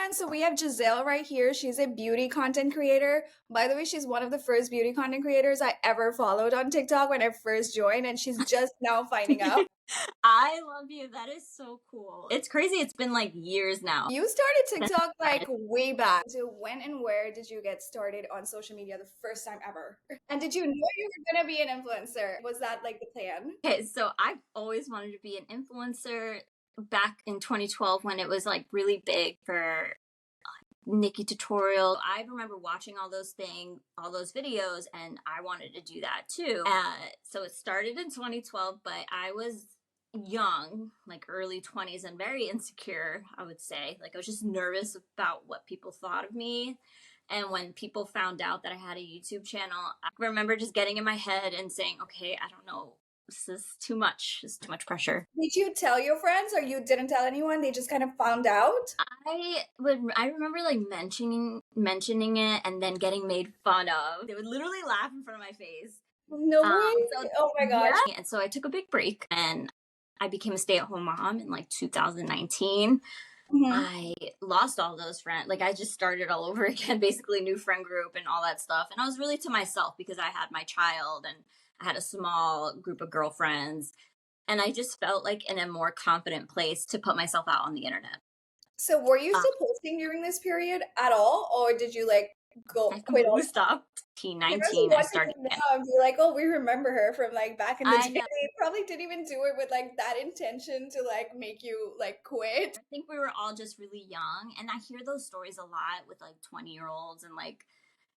friends. So we have Gisele right here. She's a beauty content creator. By the way, she's one of the first beauty content creators I ever followed on TikTok when I first joined, and she's just now finding out. I love you. That is so cool. It's crazy. It's been like years now. You started TikTok like way back. So when and where did you get started on social media the first time ever? And did you know you were gonna be an influencer? Was that like the plan? Okay, so I've always wanted to be an influencer back in 2012 when it was like really big for Nikki tutorial. I remember watching all those videos, and I wanted to do that too. So it started in 2012, but I was young, like early 20s, and very insecure, I would say. Like I was just nervous about what people thought of me. And when people found out that I had a YouTube channel, I remember just getting in my head and saying, okay, I don't know, this is too much. It's too much pressure. Did you tell your friends or you didn't tell anyone? They just kind of found out? I remember like mentioning it and then getting made fun of. They would literally laugh in front of my face. No way. Oh my gosh. Yeah. And so I took a big break and I became a stay-at-home mom in like 2019. I lost all those friends. Like I just started all over again, basically new friend group and all that stuff. And I was really to myself because I had my child and I had a small group of girlfriends. And I just felt like in a more confident place to put myself out on the internet. So were you still posting during this period at all? Or did you like go quit all? Stopped. 19 I started now and be like, oh, we remember her from like back in the day. know. They probably didn't even do it with like that intention to like make you like quit. I think we were all just really young, and I hear those stories a lot with like 20-year-olds and like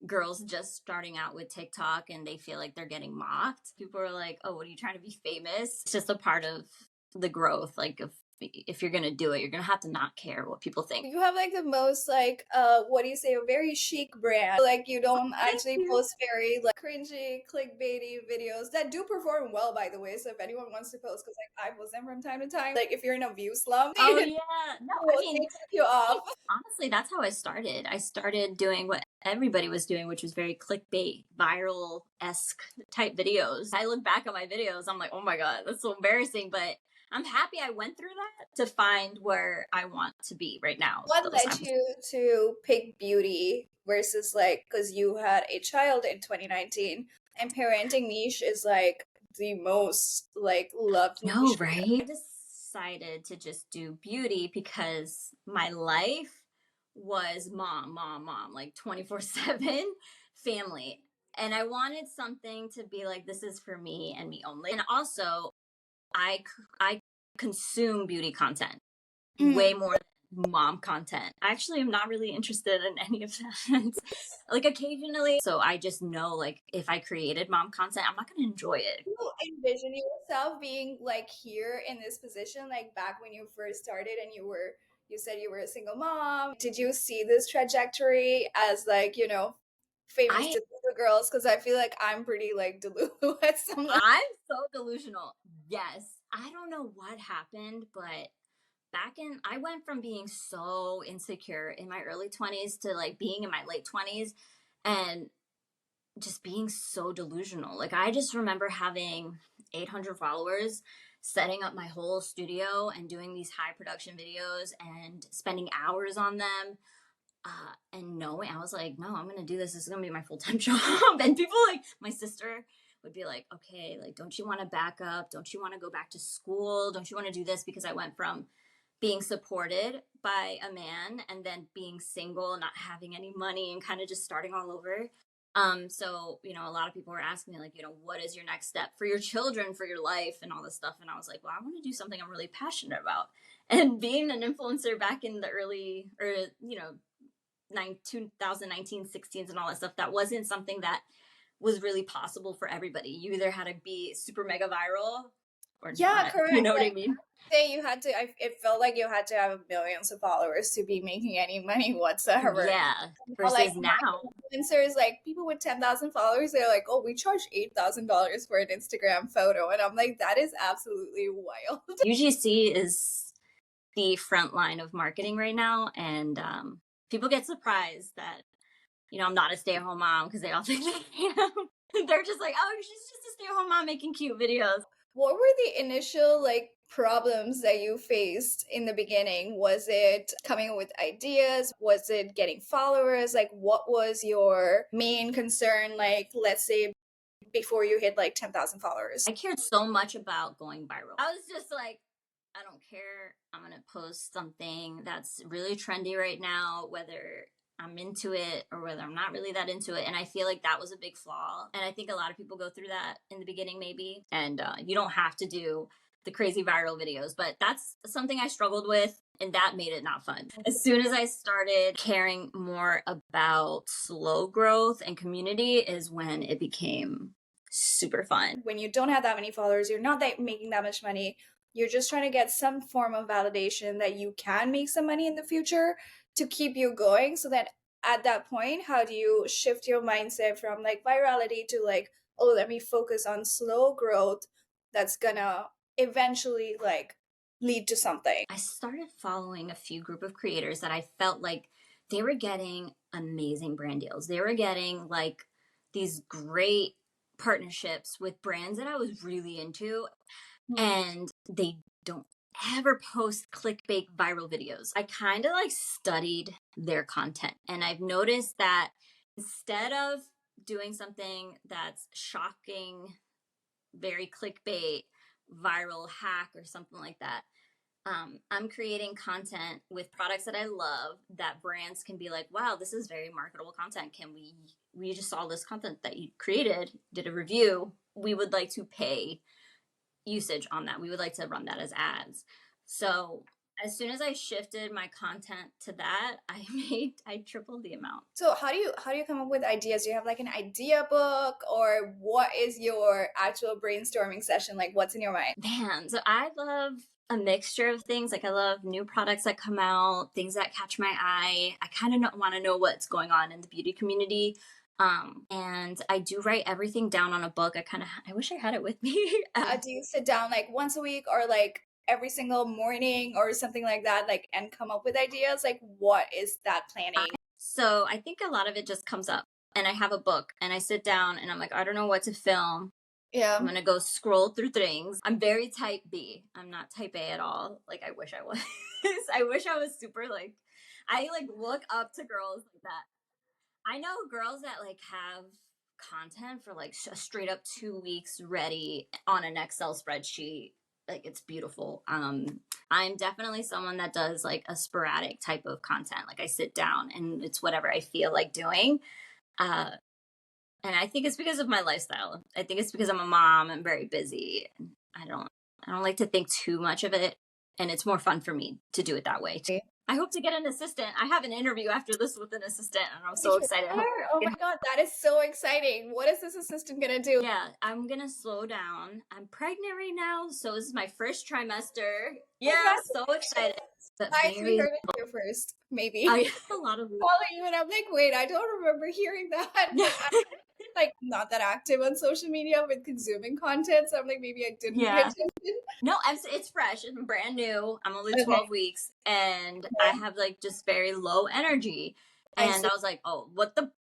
girls just starting out with TikTok and they feel like they're getting mocked. People are like, oh, what are you trying to be famous? It's just a part of the growth. Like if you're gonna do it, you're gonna have to not care what people think. You have like the most like what do you say, a very chic brand. Like you don't actually post very like cringy, clickbaity videos that do perform well, by the way. So if anyone wants to post, because like I post them from time to time, like if you're in a view slump, oh yeah, no, I mean, take you off. Honestly, that's how I started. I started doing what everybody was doing, which was very clickbait, viral-esque type videos. I look back at my videos, I'm like, oh my god, that's so embarrassing, but I'm happy I went through that to find where I want to be right now. What led you to pick beauty versus like, because you had a child in 2019 and parenting niche is like the most like loved No, niche. right? I decided to just do beauty because my life was mom, like 24/7 family. And I wanted something to be like, this is for me and me only. And also, I consume beauty content way more than mom content. I actually am not really interested in any of that. Like occasionally. So I just know like if I created mom content, I'm not going to enjoy it. Do you envision yourself being like here in this position, like back when you first started and you said you were a single mom? Did you see this trajectory as like, you know, famous to the girls? Because I feel like I'm pretty like delusional at some level. I'm so delusional. Yes. I don't know what happened, but I went from being so insecure in my early 20s to like being in my late 20s and just being so delusional. Like I just remember having 800 followers, setting up my whole studio and doing these high production videos and spending hours on them. And knowing, I was like, no, I'm going to do this. This is going to be my full-time job. And people like my sister would be like, okay, like, don't you want to back up? Don't you want to go back to school? Don't you want to do this? Because I went from being supported by a man and then being single and not having any money and kind of just starting all over. So, you know, a lot of people were asking me like, you know, what is your next step for your children, for your life and all this stuff. And I was like, well, I want to do something I'm really passionate about. And being an influencer back in the early, or, you know, 2019, 16s and all that stuff, that wasn't something that was really possible for everybody. You either had to be super mega viral or not. Correct. You know what I mean? Say you had to, it felt like you had to have millions of followers to be making any money whatsoever. Yeah. Versus like now. Influencers, like people with 10,000 followers, they're like, oh, we charge $8,000 for an Instagram photo. And I'm like, that is absolutely wild. UGC is the front line of marketing right now. And people get surprised that, you know, I'm not a stay-at-home mom because they all think I am. They're just like, oh, she's just a stay-at-home mom making cute videos. What were the initial like problems that you faced in the beginning? Was it coming up with ideas? Was it getting followers? Like, what was your main concern? Like, let's say before you hit like 10,000 followers. I cared so much about going viral. I was just like, I don't care. I'm going to post something that's really trendy right now, whether I'm into it or whether I'm not really that into it. And I feel like that was a big flaw. And I think a lot of people go through that in the beginning, maybe. And you don't have to do the crazy viral videos, but that's something I struggled with. And that made it not fun. As soon as I started caring more about slow growth and community, is when it became super fun. When you don't have that many followers, you're not that making that much money. You're just trying to get some form of validation that you can make some money in the future to keep you going. So that at that point, how do you shift your mindset from like virality to like, oh, let me focus on slow growth that's gonna eventually like lead to something? I started following a few group of creators that I felt like they were getting amazing brand deals. They were getting like these great partnerships with brands that I was really into, and they don't ever post clickbait viral videos. I kind of like studied their content, and I've noticed that instead of doing something that's shocking, very clickbait, viral hack or something like that, I'm creating content with products that I love that brands can be like, wow, this is very marketable content. We just saw this content that you created, did a review. We would like to pay usage on that. We would like to run that as ads. So as soon as I shifted my content to that, I tripled the amount. So how do you come up with ideas? Do you have like an idea book, or what is your actual brainstorming session like? What's in your mind? Man, so I love a mixture of things. Like I love new products that come out, things that catch my eye. I kind of want to know what's going on in the beauty community. And I do write everything down on a book. I wish I had it with me. Do you sit down like once a week or like every single morning or something like that, like, and come up with ideas? Like, what is that planning? So I think a lot of it just comes up, and I have a book and I sit down and I'm like, I don't know what to film. Yeah. I'm gonna go scroll through things. I'm very type B. I'm not type A at all. Like I wish I was. I wish I was super like I like look up to girls like that. I know girls that like have content for like a straight up 2 weeks ready on an Excel spreadsheet. Like it's beautiful. I'm definitely someone that does like a sporadic type of content. Like I sit down and it's whatever I feel like doing. Uh, and I think it's because of my lifestyle. I think it's because I'm a mom. I'm very busy. I don't I don't like to think too much of it, and it's more fun for me to do it that way. I hope to get an assistant. I have an interview after this with an assistant, and I'm so excited. Oh my god, that is so exciting. What is this assistant gonna do? Yeah, I'm gonna slow down. I'm pregnant right now, so this is my first trimester. Yeah, I'm so excited. But I actually heard it here first, maybe. I have a lot of follow you and I'm like, wait, I don't remember hearing that. But I'm like not that active on social media with consuming content, so I'm like, maybe I didn't pay attention. No, it's fresh. It's brand new. I'm only 12 weeks, and I have like just very low energy. And I was like, oh,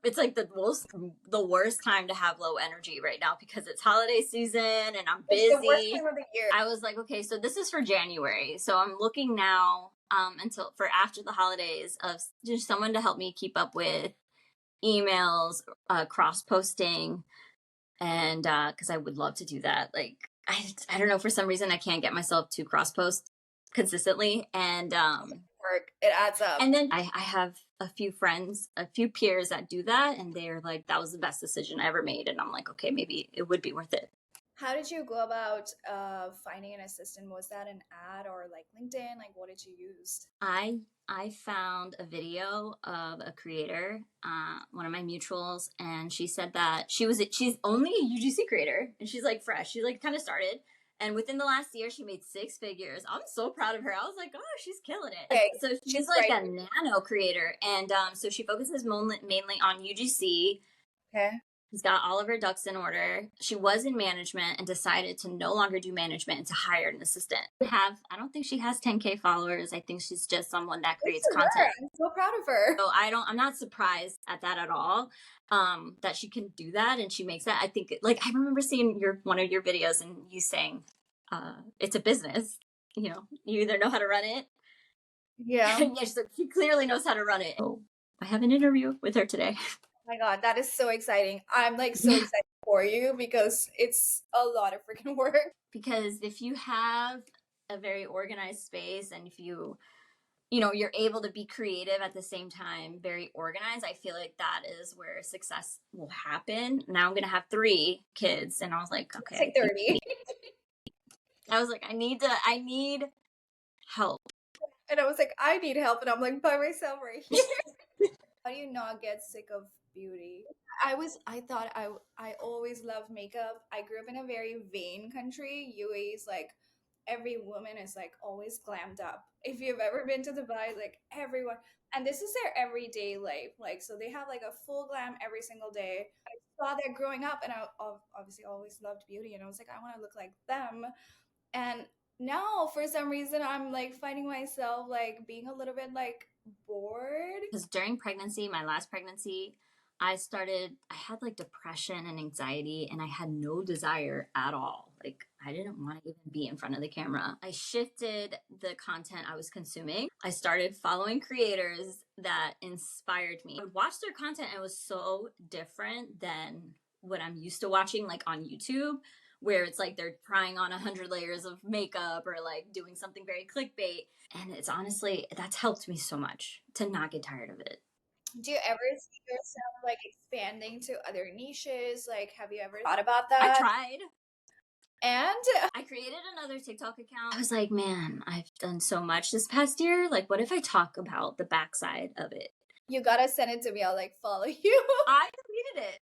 it's like the worst time to have low energy right now because it's holiday season and I'm busy. It's the worst time of the year. I was like, okay, so this is for January. So I'm looking now until for after the holidays of just someone to help me keep up with emails, cross posting, and because I would love to do that. Like I don't know, for some reason I can't get myself to cross post consistently, and work, it adds up. And then I have a few friends, a few peers that do that, and they're like, that was the best decision I ever made. And I'm like, okay, maybe it would be worth it. How did you go about finding an assistant? Was that an ad or like LinkedIn? Like, what did you use? I found a video of a creator, one of my mutuals, and she said that she's only a UGC creator, and she's like fresh. She like kind of started, and within the last year, she made 6 figures. I'm so proud of her. I was like, oh, she's killing it. Okay, so she's like a nano creator, and so she focuses mainly on UGC. Okay. She's got all of her ducks in order. She was in management and decided to no longer do management and to hire an assistant. I don't think she has 10K followers. I think she's just someone that creates content. I'm so proud of her. So I'm not surprised at that at all. That she can do that and she makes that. I think like I remember seeing one of your videos and you saying it's a business. you either know how to run it. Yeah. Yeah, she clearly knows how to run it. Oh, I have an interview with her today. My God, that is so exciting. I'm like so Yeah. excited for you because it's a lot of freaking work. Because if you have a very organized space, and if you're able to be creative at the same time, very organized, I feel like that is where success will happen. Now I'm going to have 3 kids, and I was like, It's okay, like 30. I need help. And I was like, I need help. And I'm like by myself right here. How do you not get sick of beauty? I thought I always loved makeup. I grew up in a very vain country. UAE is like every woman is like always glammed up. If you've ever been to Dubai, like everyone, and this is their everyday life. Like so they have like a full glam every single day. I saw that growing up, and obviously always loved beauty, and I was like, I want to look like them. And now for some reason I'm like finding myself like being a little bit like bored. Because during pregnancy, my last pregnancy, I had like depression and anxiety, and I had no desire at all. Like, I didn't want to even be in front of the camera. I shifted the content I was consuming. I started following creators that inspired me. I would watch their content, and it was so different than what I'm used to watching, like on YouTube, where it's like they're trying on 100 layers of makeup or like doing something very clickbait. And it's honestly, that's helped me so much to not get tired of it. Do you ever see yourself like expanding to other niches? Like, have you ever thought about I that? tried. And I created another TikTok account. I was like, man, I've done so much this past year. Like, what if I talk about the backside of it? you gotta send it to me. I'll like follow you. I deleted it.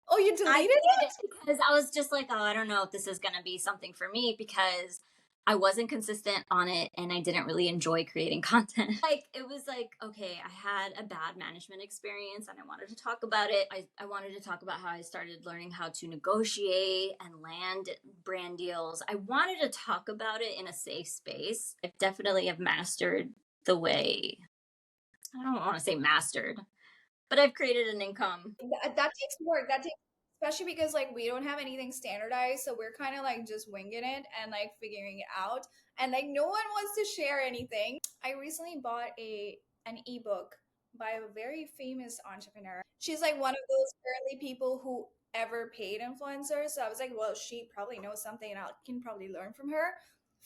Oh, you I deleted deleted it? it because I was just like, oh, I don't know if this is going to be something for me, because I wasn't consistent on it and I didn't really enjoy creating content. Like, it was like, okay, I had a bad management experience and I wanted to talk about it. I wanted to talk about how I started learning how to negotiate and land brand deals. I wanted to talk about it in a safe space. I definitely have mastered the way, I don't want to say mastered, but I've created an income. That takes work. That takes, especially because like we don't have anything standardized, so we're kind of like just winging it and like figuring it out. And like no one wants to share anything. I recently bought an ebook by a very famous entrepreneur. She's like one of those early people who ever paid influencers. So I was like, well, she probably knows something and I can probably learn from her.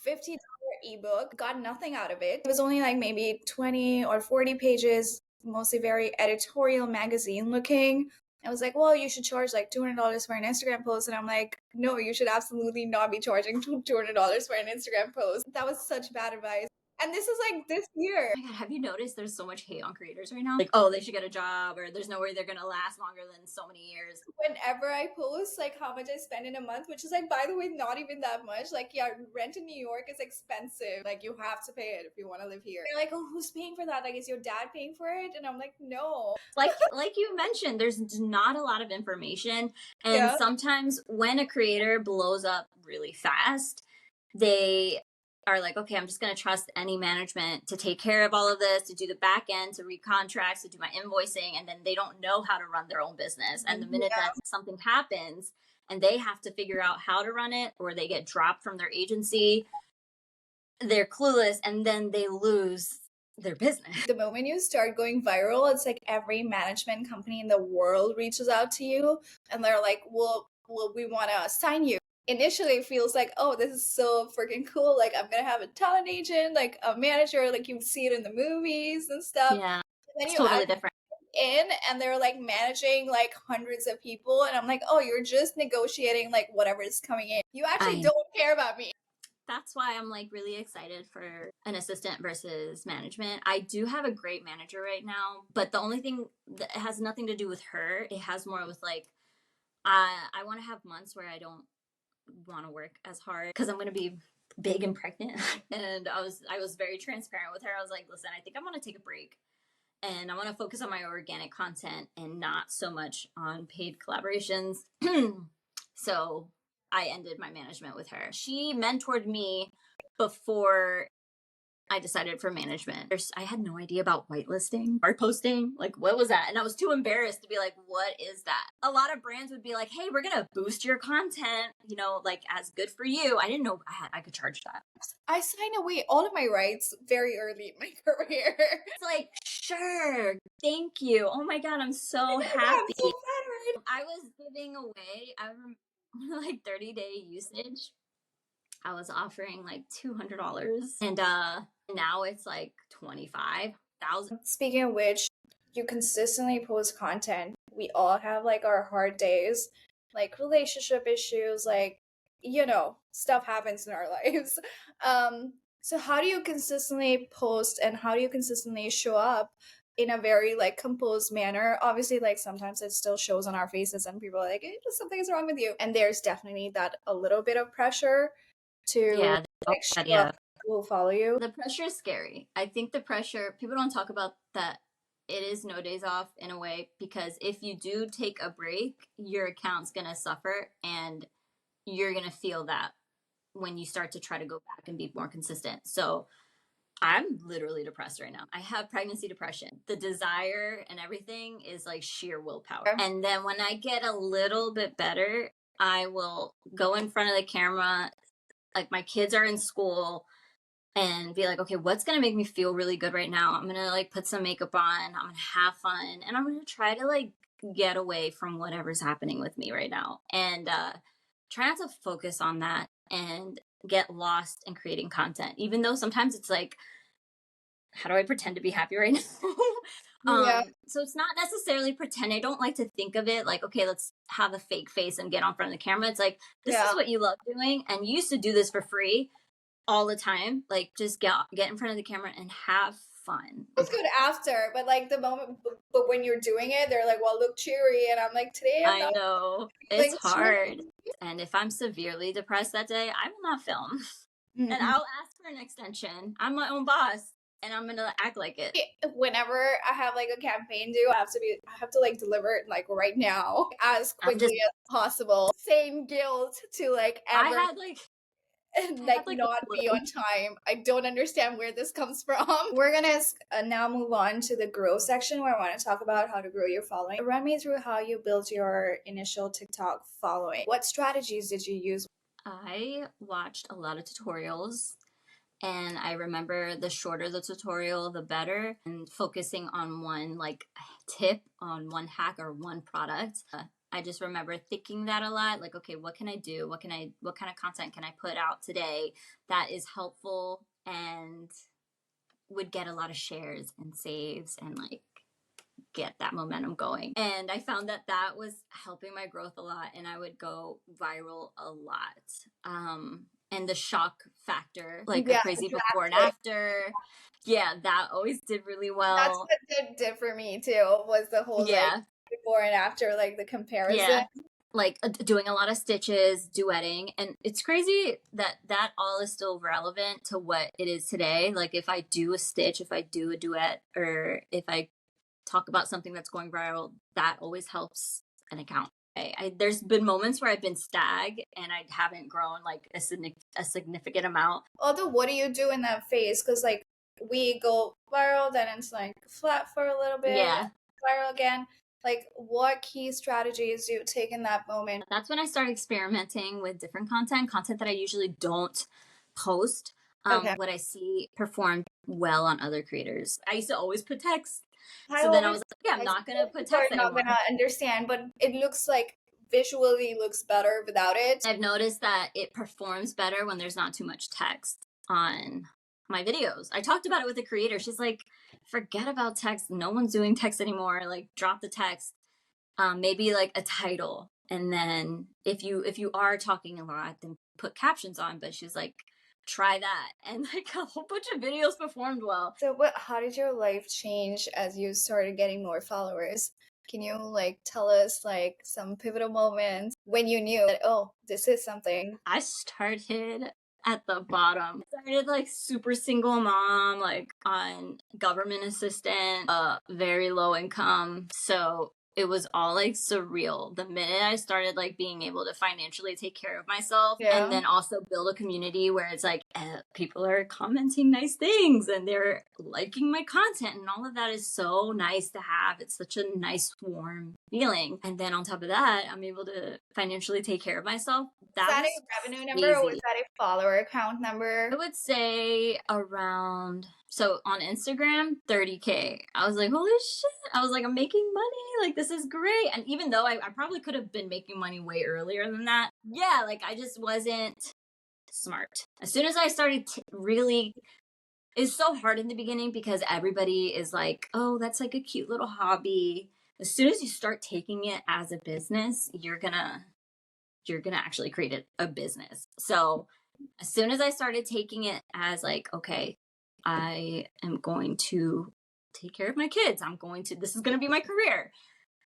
$50 ebook, got nothing out of it. It was only like maybe 20 or 40 pages, mostly very editorial magazine looking. I was like, well, you should charge like $200 for an Instagram post. And I'm like, no, you should absolutely not be charging $200 for an Instagram post. That was such bad advice. And this is like this year. Oh my god, have you noticed there's so much hate on creators right now? Like, oh, they should get a job, or there's no way they're gonna last longer than so many years. Whenever I post like how much I spend in a month, which is like, by the way, not even that much. Like, yeah, rent in New York is expensive. Like, you have to pay it if you want to live here. They're like, oh, who's paying for that? Like, is your dad paying for it? And I'm like, no. Like you mentioned, there's not a lot of information, and Yeah. sometimes when a creator blows up really fast, they are like, okay, I'm just going to trust any management to take care of all of this, to do the back end, to read contracts, to do my invoicing, and then they don't know how to run their own business. And the minute Yeah. that something happens and they have to figure out how to run it, or they get dropped from their agency, they're clueless, and then they lose their business. The moment you start going viral, it's like every management company in the world reaches out to you and they're like, well, we want to sign you. Initially, it feels like, oh, this is so freaking cool. Like, I'm going to have a talent agent, like a manager, like you see it in the movies and stuff. Yeah, And then it's you totally actually different. in and they're like managing like hundreds of people. And I'm like, oh, you're just negotiating like whatever is coming in. You actually I don't care about me. That's why I'm like really excited for an assistant versus management. I do have a great manager right now, but the only thing that has nothing to do with her, it has more with like, I want to have months where I don't want to work as hard because I'm going to be big and pregnant. And I was very transparent with her. I was like, listen, I think I want to take a break and I want to focus on my organic content and not so much on paid collaborations. So I ended my management with her. She mentored me before I decided for management. I had no idea about whitelisting or posting. Like, what was that? And I was too embarrassed to be like, what is that? A lot of brands would be like, hey, we're going to boost your content, like as good for you. I didn't know I could charge that. I signed away all of my rights very early in my career. It's like, sure, thank you. Oh my God, I'm so I'm happy. so flattered. I was giving away, I remember like 30-day usage. I was offering like $200 and now it's like 25,000. Speaking of which, you consistently post content. We all have like our hard days, like relationship issues, like stuff happens in our lives. So how do you consistently post and how do you consistently show up in a very like composed manner? Obviously, like sometimes it still shows on our faces and people are like, something's wrong with you. And there's definitely that a little bit of pressure to Yeah, like show yeah. up, people who follow you. The pressure is scary. I think the pressure, people don't talk about that. It is no days off in a way, because if you do take a break, your account's going to suffer and you're going to feel that when you start to try to go back and be more consistent. So I'm literally depressed right now. I have pregnancy depression. The desire and everything is like sheer willpower. And then when I get a little bit better, I will go in front of the camera. Like my kids are in school and be like, okay, what's going to make me feel really good right now? I'm going to like put some makeup on. I'm going to have fun. And I'm going to try to like get away from whatever's happening with me right now. And try not to focus on that and get lost in creating content, even though sometimes it's like, how do I pretend to be happy right now? Yeah. So it's not necessarily pretend. I don't like to think of it like, okay, let's have a fake face and get on front of the camera. It's like, this is what you love doing. And you used to do this for free all the time. Like just get in front of the camera and have fun. It's good after, but like the moment, but when you're doing it, they're like, well, look cheery. And I'm like, today I'm I not know it's hard. And if I'm severely depressed that day, I will not film. And I'll ask for an extension. I'm my own boss and I'm going to act like it. Whenever I have like a campaign due, I have to like deliver it like right now as quickly as possible. Same guilt to like ever. I had like not be on time. I don't understand where this comes from. We're gonna now move on to the grow section where I want to talk about how to grow your following. Run me through how you built your initial TikTok following. What strategies did you use? I watched a lot of tutorials, and I remember the shorter the tutorial, the better, and focusing on one like tip, on one hack or one product. I just remember thinking that a lot, like, okay, what can I do? What kind of content can I put out today that is helpful and would get a lot of shares and saves and like get that momentum going. And I found that was helping my growth a lot, and I would go viral a lot. And the shock factor, like a crazy before and after. Yeah, that always did really well. That's what it did for me too, was the whole like before and after, like the comparison. Yeah. Like doing a lot of stitches, duetting. And it's crazy that all is still relevant to what it is today. Like if I do a stitch, if I do a duet, or if I talk about something that's going viral, that always helps an account. There's been moments where I've been stag and I haven't grown like a significant amount. Although, what do you do in that phase? Because like we go viral, then it's like flat for a little bit, viral again. Like, what key strategies do you take in that moment? That's when I started experimenting with different content that I usually don't post. What I see perform well on other creators. I used to always put text. So then I was like, yeah, I'm not going to put text anymore. I'm not going to understand, but it looks like visually looks better without it. I've noticed that it performs better when there's not too much text on my videos. I talked about it with the creator. She's like, forget about text. No one's doing text anymore. Like drop the text. Maybe like a title. And then if you are talking a lot, then put captions on. But she's like, try that. And like a whole bunch of videos performed well. So how did your life change as you started getting more followers? Can you like tell us like some pivotal moments when you knew that, oh, this is something? I started at the bottom. Started like super single mom, like on government assistant, very low income. So it was all like surreal the minute I started like being able to financially take care of myself, and Yeah. then also build a community where it's like people are commenting nice things and they're liking my content, and all of that is so nice to have. It's such a nice warm feeling, and then on top of that I'm able to financially take care of myself. Was That that a was revenue number or was crazy. that a follower count number? I would say around, so on Instagram, 30K. I was like, holy shit. I was like, I'm making money. Like, this is great. And even though I probably could have been making money way earlier than that, yeah, like, I just wasn't smart. As soon as I started really, it's so hard in the beginning because everybody is like, oh, that's like a cute little hobby. As soon as you start taking it as a business, you're gonna actually create a business. So as soon as I started taking it as like, okay, I am going to take care of my kids. This is going to be my career.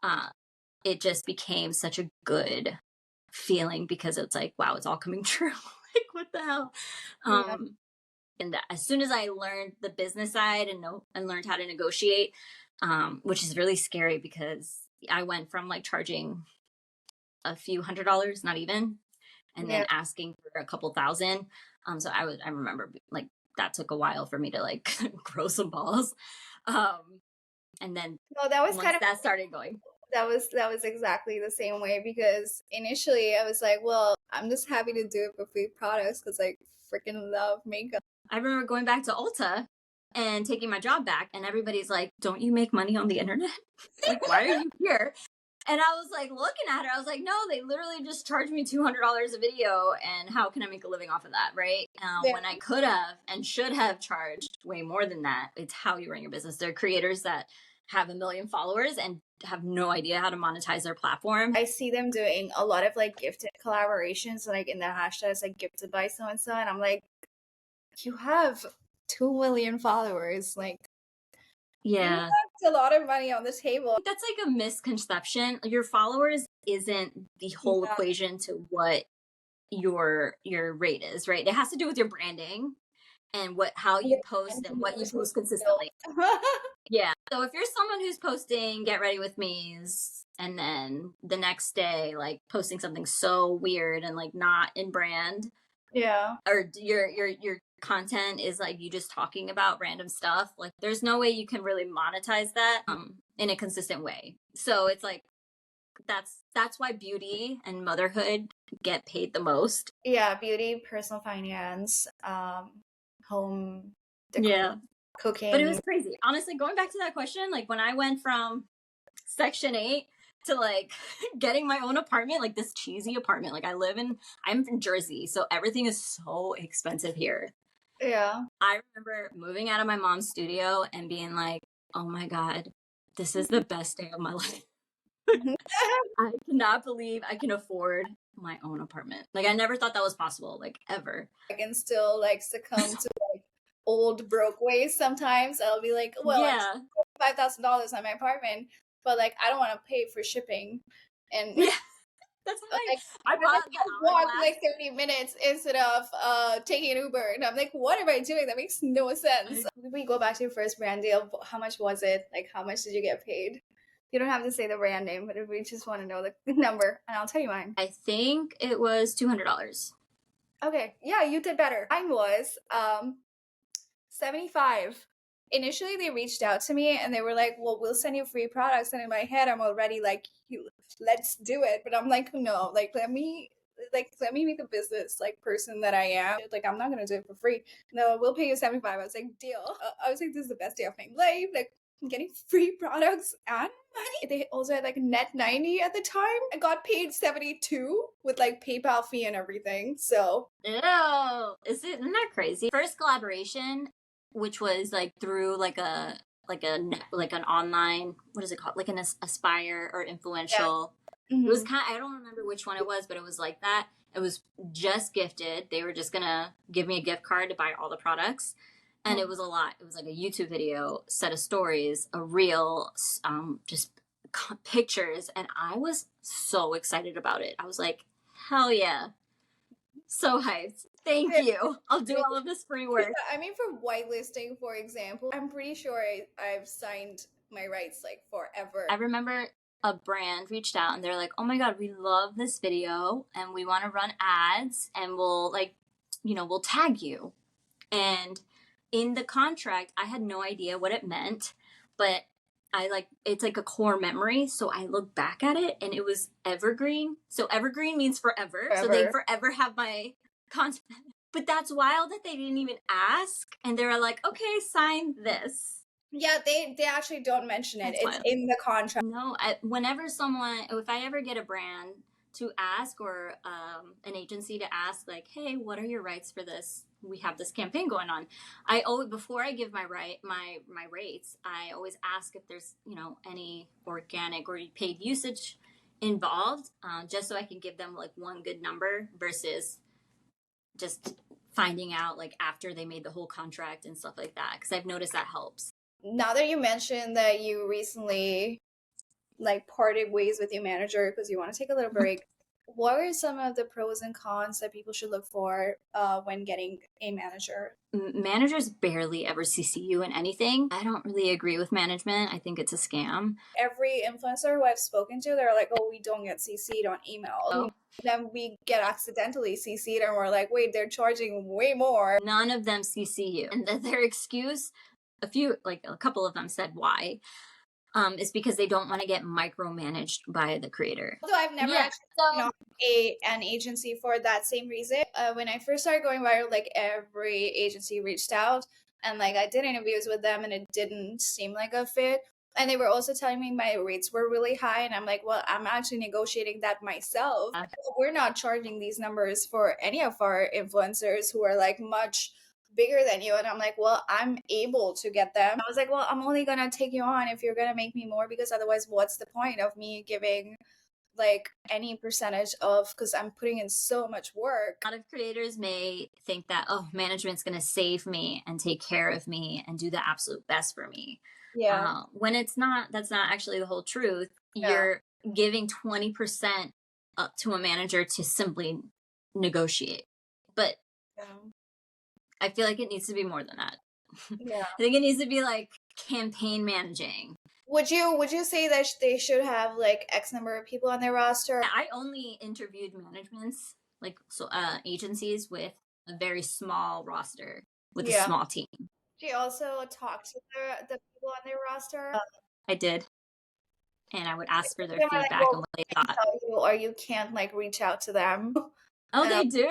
Uh, it just became such a good feeling because it's like, wow, it's all coming true. Like, what the hell? Yeah. Um, and as soon as I learned the business side and learned how to negotiate, which is really scary because I went from like charging a few $100s, not even, and then Yeah. asking for a couple thousand. So I remember like that took a while for me to like grow some balls. Um, and then No, that was kind once of that started going, that was exactly the same way because initially I was like, well, I'm just happy to do it for free products because I freaking love makeup. I remember going back to Ulta and taking my job back, and everybody's like, "Don't you make money on the internet? Like, why are you here?" And I was like looking at her, I was like, no, they literally just charged me $200 a video. And how can I make a living off of that? Right. Yeah. When I could have and should have charged way more than that. It's how you run your business. There are creators that have 1 million followers and have no idea how to monetize their platform. I see them doing a lot of like gifted collaborations, like in the hashtags, like gifted by so and so, and I'm like, you have 2 million followers, like you Yeah. left a lot of money on the table. That's like a misconception. Your followers isn't the whole Yeah. equation to what your rate is, right? It has to do with your branding and how you post and what you post consistently. Yeah. So if you're someone who's posting get ready with me's and then the next day like posting something so weird and like not in brand, Yeah. or your content is like you just talking about random stuff, like there's no way you can really monetize that in a consistent way. So it's like that's why beauty and motherhood get paid the most. Yeah, beauty, personal finance, home decor, Yeah. But it was cooking. crazy. Honestly, going back to that question, like when I went from Section 8 to like getting my own apartment, like this cheesy apartment. Like I'm from Jersey, so everything is so expensive here. Yeah. I remember moving out of my mom's studio and being like, oh my God, this is the best day of my life. I cannot believe I can afford my own apartment. Like I never thought that was possible, like ever. I can still like succumb to like old broke ways sometimes. I'll be like, well, I Yeah. spent $5,000 on my apartment, but like I don't want to pay for shipping. And Yeah. That's why like I I like bought the to walk hourglass. like 30 minutes instead of taking an Uber. And I'm like, what am I doing? That makes no sense. We go back to your first brand deal. How much was it? Like how much did you get paid? You don't have to say the brand name, but if we just want to know the number, and I'll tell you mine. I think it was $200. Okay, yeah, you did better. Mine was 75. Initially, they reached out to me and they were like, well, we'll send you free products. And in my head, I'm already like, let's do it. But I'm like, no, like, let me make a business like person that I am. Like, I'm not going to do it for free. No, we'll pay you 75. I was like, deal. I was like, this is the best day of my life. Like, I'm getting free products and money. They also had like net 90 at the time. I got paid 72 with like PayPal fee and everything. So Ew. Isn't that crazy? First collaboration, which was like through like an online, what is it called? Like an Aspire or yeah. influential. It was Mhm. kind of, I don't remember which one it was, but it was like that. It was just gifted. They were just gonna give me a gift card to buy all the products. And it was a lot. It was like a YouTube video, set of stories, a reel, just pictures. And I was so excited about it. I was like, hell yeah. So hyped. Thank you. I'll do all of this free work. I mean, for whitelisting, for example, I'm pretty sure I've signed my rights like forever. I remember a brand reached out and they're like, oh my God, we love this video and we want to run ads and we'll like, we'll tag you. And in the contract, I had no idea what it meant, but it's like a core memory. So I look back at it and it was evergreen. So evergreen means forever. So they forever have my content. But that's wild that they didn't even ask. And they were like, okay, sign this. Yeah, they actually don't mention it. It's in the contract. No, whenever if I ever get a brand to ask or an agency to ask, like, hey, what are your rights for this? We have this campaign going on. I always, before I give my rates, I always ask if there's any organic or paid usage involved, just so I can give them like one good number versus just finding out like after they made the whole contract and stuff like that, because I've noticed that helps. Now that you mentioned that you recently like parted ways with your manager because you want to take a little break, what are some of the pros and cons that people should look for when getting a manager? Managers barely ever CC you in anything. I don't really agree with management. I think it's a scam. Every influencer who I've spoken to, they're like, oh, we don't get CC'd on email. Then we get accidentally CC'd and we're like, wait, they're charging way more. None of them CC you. And their excuse, a couple of them said why. Is because they don't want to get micromanaged by the creator. Although I've never an agency for that same reason. When I first started going viral, like every agency reached out and like I did interviews with them and it didn't seem like a fit. And they were also telling me my rates were really high. And I'm like, well, I'm actually negotiating that myself. We're not charging these numbers for any of our influencers who are like much bigger than you. And I'm like, well, I'm able to get them. I was like, well, I'm only gonna take you on if you're gonna make me more, because otherwise what's the point of me giving like any percentage of, because I'm putting in so much work. A lot of creators may think that, oh, management's gonna save me and take care of me and do the absolute best for me. Yeah. When that's not actually the whole truth. Yeah. You're giving 20% up to a manager to simply negotiate. But I feel like it needs to be more than that. Yeah. I think it needs to be like campaign managing. Would you say that they should have like X number of people on their roster? I only interviewed managements, like agencies with a very small roster, with a small team. Do you also talk to the people on their roster? I did. And I would ask for their feedback and what they thought. Or you can't like reach out to them. Oh, they do?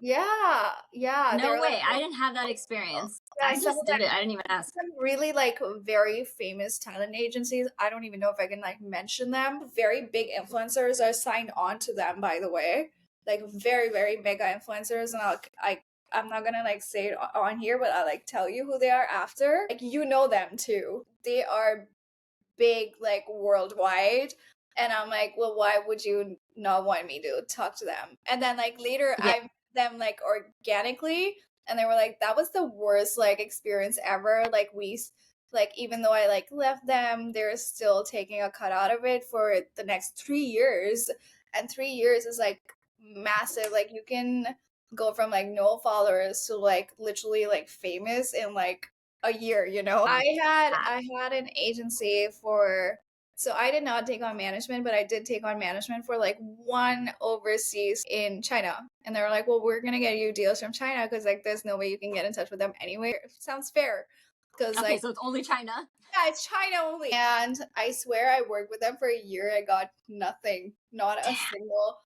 Yeah. No way. Like, I didn't have that experience. I just did it. I didn't even ask. Some really like very famous talent agencies. I don't even know if I can like mention them. Very big influencers are signed on to them, by the way. Like very, very mega influencers. And I'm not gonna like say it on here, but I'll like tell you who they are after. Like you know them too. They are big, like worldwide. And I'm like, well, why would you not want me to talk to them? And then like later I met them like organically, and they were like, that was the worst like experience ever. Like even though I like left them, they're still taking a cut out of it for the next 3 years. And 3 years is like massive. Like you can go from like no followers to like literally like famous in like a year, you know. I had an agency so I did not take on management, but I did take on management for like one overseas in China. And they were like, well, we're gonna get you deals from China because like there's no way you can get in touch with them anyway. Sounds fair. Because okay, so it's only China. Yeah, it's China only. And I swear I worked with them for a year. I got nothing, not a single.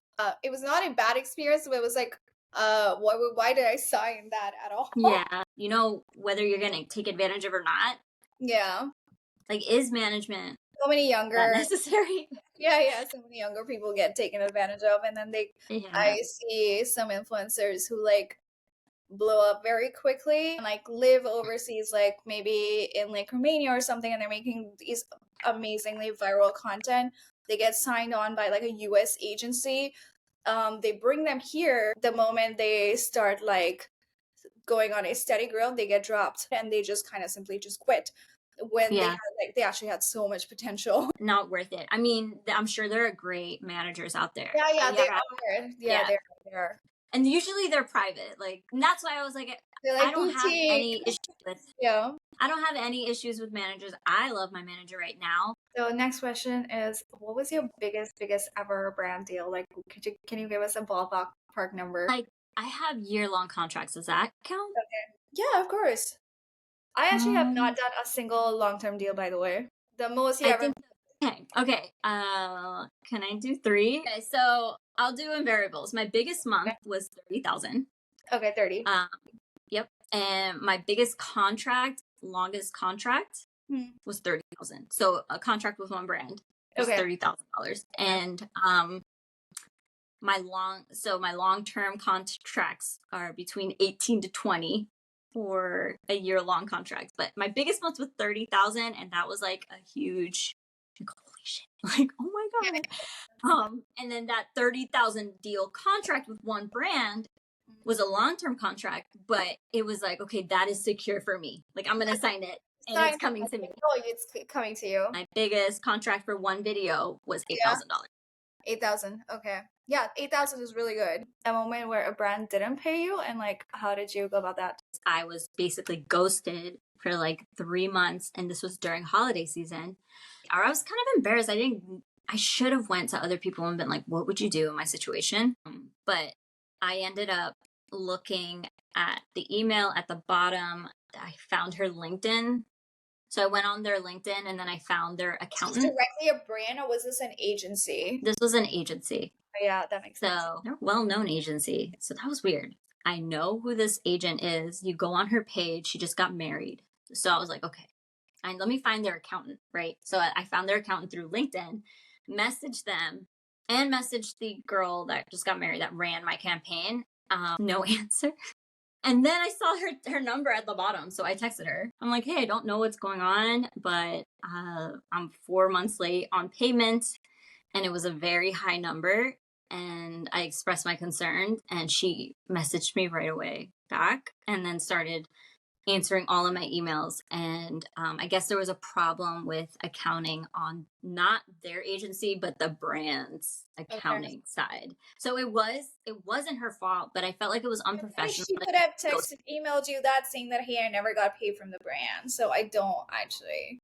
It was not a bad experience, but it was like, why did I sign that at all? Yeah, you know whether you're gonna take advantage of it or not. Yeah, like is management so many younger necessary? Yeah, so many younger people get taken advantage of, and then I see some influencers who like blow up very quickly and like live overseas, like maybe in like Romania or something, and they're making these amazingly viral content. They get signed on by like a US agency. They bring them here. The moment they start like going on a steady growth, they get dropped and they just kind of simply just quit when they actually had so much potential. Not worth it. I mean, I'm sure there are great managers out there. Yeah, they are. Yeah, they are. And usually they're private. Like, and that's why I was like, They're I like don't have boutique. any issue with Yeah. I don't have any issues with managers. I love my manager right now. So next question is, what was your biggest ever brand deal? Like, can you give us a ballpark number? Like, I have year-long contracts. Does that count? Okay. Yeah, of course. I actually have not Um, done a single long-term deal, by the way. The most you I ever. think okay. Can I do three? Okay, so I'll do in variables. My biggest month was 30,000. Okay, 30. Um, yep. And my biggest contract, longest contract Hmm. was 30,000. So a contract with one brand was Okay. $30,000. Okay. And my long-term contracts are between 18 to 20 for a year-long contract. But my biggest month was 30,000, and that was like a huge, like, holy shit. Like, oh my God. And then that 30,000 deal contract with one brand was a long-term contract, but it was like, okay, that is secure for me. Like, I'm gonna sign it and it's Sign. coming to me. Oh, it's coming to you. My biggest contract for one video was Yeah. $8,000. 8,000. Okay. Yeah, 8,000 is really good. A moment where a brand didn't pay you, and like, how did you go about that? I was basically ghosted for like 3 months, and this was during holiday season. Or I was kind of embarrassed. I should have went to other people and been like, what would you do in my situation? But I ended up looking at the email at the bottom. I found her LinkedIn. So I went on their LinkedIn and then I found their Was this accountant. directly a brand or was this an agency? This was an agency. Yeah, that makes sense. So they're a well-known agency. So that was weird. I know who this agent is. You go on her page. She just got married. So I was like, okay, and let me find their accountant, right? So I found their accountant through LinkedIn, messaged them, and messaged the girl that just got married that ran my campaign. No answer. And then I saw her number at the bottom, so I texted her. I'm like, hey, I don't know what's going on, but I'm 4 months late on payment, and it was a very high number. And I expressed my concern, and she messaged me right away back, and then started answering all of my emails. And I guess there was a problem with accounting on not their agency but the brand's Okay. accounting side. So it wasn't her fault, but I felt like it was I feel like unprofessional. she Like, could have texted, emailed you that saying that hey, I never got paid from the brand. So I don't actually.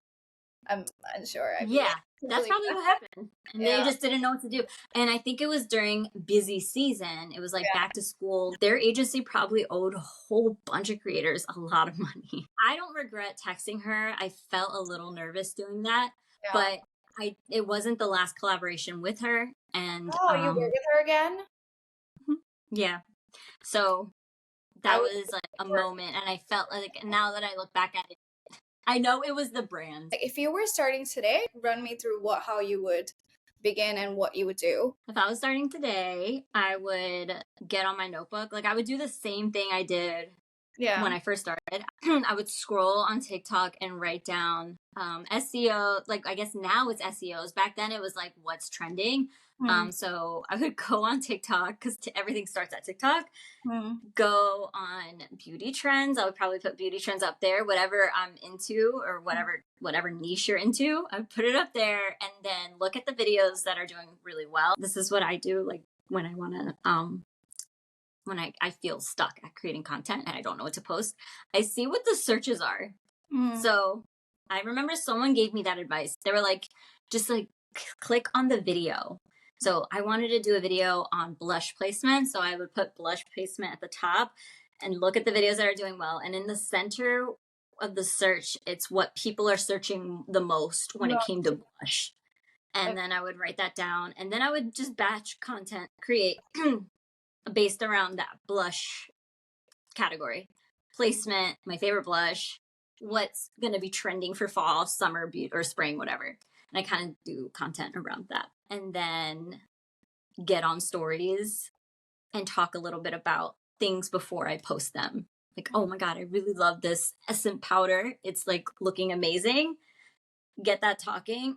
I'm unsure. I believe. yeah, that's probably what happened. And they Yeah. just didn't know what to do. And I think it was during busy season. It was like Yeah. back to school. Their agency probably owed a whole bunch of creators a lot of money. I don't regret texting her. I felt a little nervous doing that, Yeah. but it wasn't the last collaboration with her. And Oh, you work with her again? yeah. So I that would was like a work. moment, and I felt like now that I look back at it, I know it was the brand. Like, if you were starting today, run me through how you would begin and what you would do. If I was starting today, I would get on my notebook. Like, I would do the same thing I did Yeah. when I first started. I would scroll on TikTok and write down SEO. Like, I guess now it's SEOs. Back then it was like what's trending. Hmm. So I would go on TikTok because everything starts at TikTok. Hmm. Go on beauty trends. I would probably put beauty trends up there, whatever I'm into or whatever niche you're into. I would put it up there and then look at the videos that are doing really well. This is what I do, like when I want to when I feel stuck at creating content and I don't know what to post. I see what the searches are. Hmm. So I remember someone gave me that advice. They were like, just like click on the video. So I wanted to do a video on blush placement. So I would put blush placement at the top and look at the videos that are doing well. And in the center of the search, it's what people are searching the most when it came to blush. And then I would write that down. And then I would just batch content, create based around that blush category. Placement, my favorite blush, what's going to be trending for fall, summer, or spring, whatever. And I kind of do content around that. And then get on stories and talk a little bit about things before I post them. Like, oh my God, I really love this essence powder. It's like looking amazing. Get talking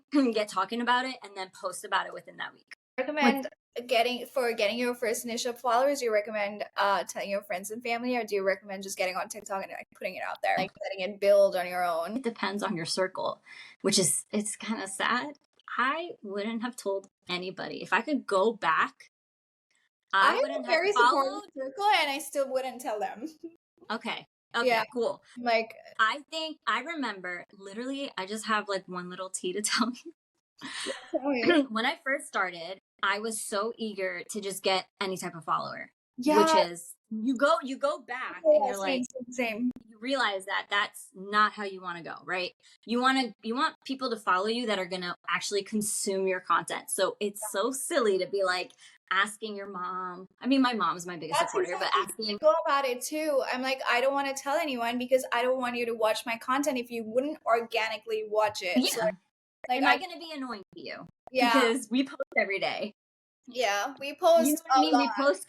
about it, and then post about it within that week. Recommend getting your first initial followers, do you recommend telling your friends and family, or do you recommend just getting on TikTok and like putting it out there, like letting it build on your own? It depends on your circle, which is, it's kind of sad. I wouldn't have told anybody. If I could go back, I have wouldn't a have very supportive followed. circle and I still wouldn't tell them. Okay. Yeah. Okay, cool. Like, I think I remember literally, I just have like one little tea to tell yeah, tell me. you. When I first started, I was so eager to just get any type of follower, which Yeah, is you go back and yeah, you're same, like, same, same. you realize that that's not how you want to go, right? You want people to follow you that are going to actually consume your content. So it's so silly to be like asking your mom. I mean, my mom's my biggest That's supporter, but exactly asking, how I go about it too. I'm like, I don't want to tell anyone because I don't want you to watch my content if you wouldn't organically watch it. So yeah, like am I I going to be annoying to you? yeah, Because we post every day. yeah. We You know post what I a mean? lot. We post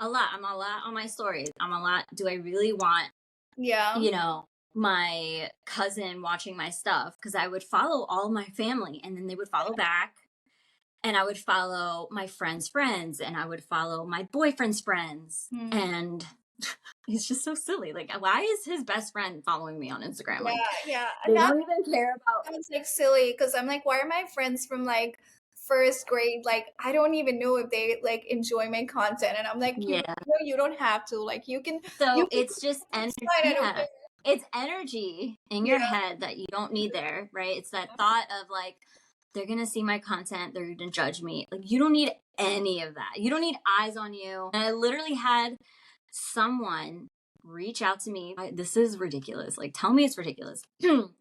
a lot. I'm a lot on my stories. I'm a lot. Do I really want, Yeah. you know, my cousin watching my stuff? Because I would follow all my family and then they would follow back. And I would follow my friends' friends and I would follow my boyfriend's friends. Hmm. And it's just so silly. Like, why is his best friend following me on Instagram? Yeah, Like, yeah. And they that don't even care about. sounds like silly because I'm like, why are my friends from like first grade? Like, I don't even know if they like enjoy my content. And I'm like, you Yeah. no, you don't have to. Like you So can it's just, it's energy. fine, I don't Yeah. care. It's energy in Yeah. your head that you don't need there, right? It's that thought of like, they're going to see my content. They're going to judge me. Like, you don't need any of that. You don't need eyes on you. And I literally had someone reach out to me. This is ridiculous. Like, tell me it's ridiculous.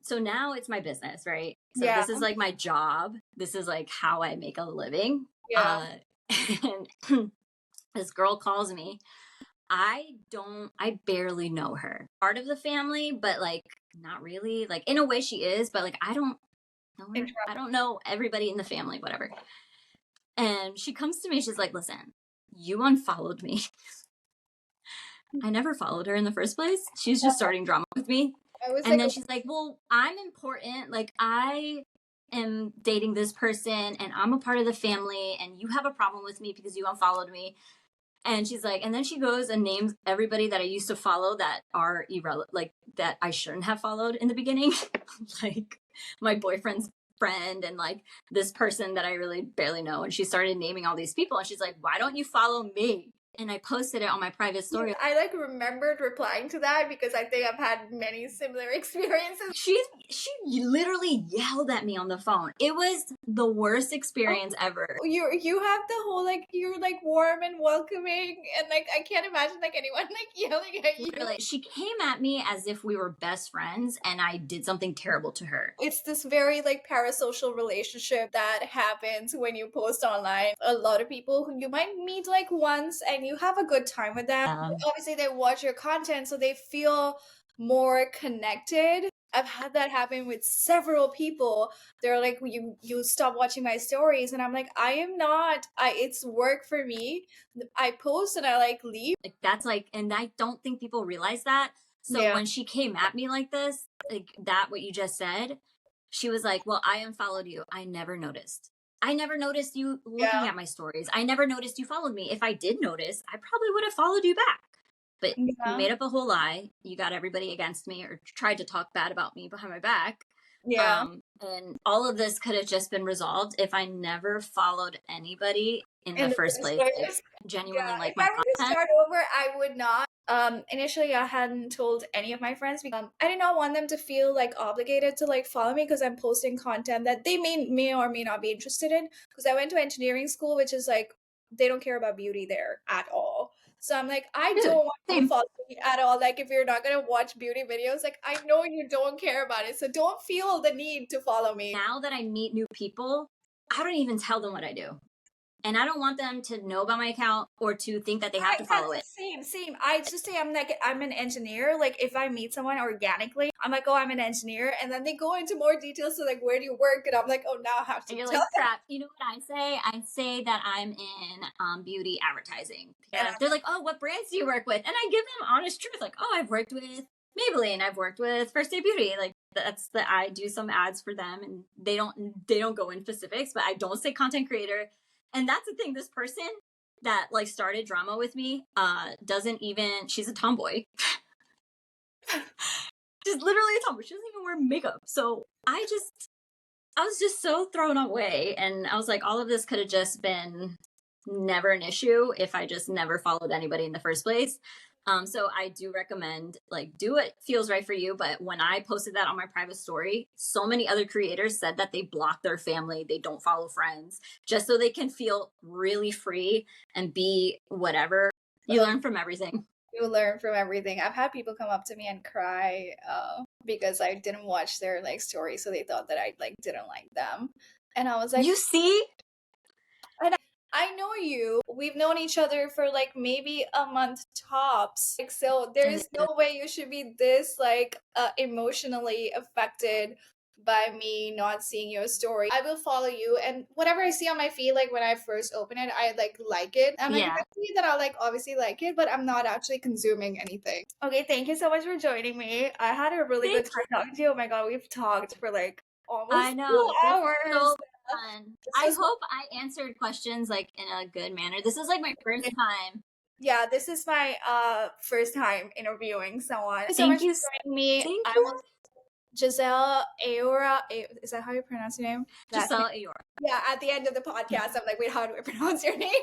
So now it's my business, right? So Yeah. this is like my job. This is like how I make a living. Yeah. And this girl calls me. I barely know her. Part of the family, but like not really. Like, in a way she is, but like I don't know her. I don't know everybody in the family, whatever. And she comes to me, she's like, listen, you unfollowed me. I never followed her in the first place. She's just starting drama with me. I was And like, then she's like, well, I'm important. Like, I am dating this person and I'm a part of the family and you have a problem with me because you unfollowed me. And she's like, and then she goes and names everybody that I used to follow that are irrelevant, like that I shouldn't have followed in the beginning. Like my boyfriend's friend and like this person that I really barely know. And she started naming all these people. And she's like, why don't you follow me? And I posted it on my private story. I like remembered replying to that because I think I've had many similar experiences. She literally yelled at me on the phone. It was the worst Oh, experience ever. you have the whole like you're like warm and welcoming and like I can't imagine like anyone like yelling at you. Literally, she came at me as if we were best friends and I did something terrible to her. It's this very like parasocial relationship that happens when you post online. A lot of people who you might meet like once and you have a good time with them. Obviously, they watch your content, so they feel more connected. I've had that happen with several people. They're like, you stop watching my stories, and I'm like, I am not. It's work for me. I post and I like leave. Like, that's like, and I don't think people realize that. So Yeah, when she came at me like this, like that, what you just said, she was like, well, I unfollowed you. I never noticed. I never noticed you looking yeah, at my stories. I never noticed you followed me. If I did notice, I probably would have followed you back. But you yeah, made up a whole lie. You got everybody against me or tried to talk bad about me behind my back. yeah. And all of this could have just been resolved if I never followed anybody in the In the first first place that place. genuinely Yeah, if liked I my were to content. start over, I would not. Initially, I hadn't told any of my friends because I did not want them to feel like obligated to like follow me because I'm posting content that they may or may not be interested in. Because I went to engineering school, which is like they don't care about beauty there at all. So I'm like, I Dude, don't want you to same. follow me at all. Like, if you're not gonna watch beauty videos, like I know you don't care about it, so don't feel the need to follow me. Now that I meet new people, I don't even tell them what I do. And I don't want them to know about my account or to think that they have to That's follow the it. same. I just say I'm an engineer. Like if I meet someone organically, I'm like, oh, I'm an engineer, and then they go into more details. So like, where do you work? And I'm like, oh, now I have to And you're tell like, them. crap. You know what I say? I say that I'm in beauty advertising. And Because they're like, oh, what brands do you work with? And I give them honest truth. Like, oh, I've worked with Maybelline. I've worked with First Day Beauty. Like, I do some ads for them and they don't go in specifics, but I don't say content creator. And that's the thing. This person that like started drama with me doesn't even, she's a tomboy. She's literally a tomboy. She doesn't even wear makeup. So I was just so thrown away. And I was like, all of this could have just been never an issue if I just never followed anybody in the first place. So I do recommend like do what feels right for you. But when I posted that on my private story, so many other creators said that they block their family, they don't follow friends, just so they can feel really free and be whatever. You Uh, learn from everything. you learn from everything. I've had people come up to me and cry because I didn't watch their like story, so they thought that I like didn't like them, and I was like, You see? and I know you. We've known each other for like maybe a month tops. Like, so there's no way you should be this like emotionally affected by me not seeing your story. I will follow you, and whatever I see on my feed, like when I first open it, I like it. And like if Yeah. I see that I'll like obviously like it, but I'm not actually consuming anything. Okay, thank you so much for joining me. I had a really good Thank time you. talking to you. Oh my god, we've talked for like I almost know. two This is hours. so fun. This I was hope I answered questions like in a good manner. This is like my first time. yeah, this is my first time interviewing someone. Thank you so Thank much you. for joining me. Thank I you. will Gisele Ayora. Is that how you pronounce your name? That Gisele Ayora. yeah. At the end of the podcast, I'm like, wait, how do I pronounce your name?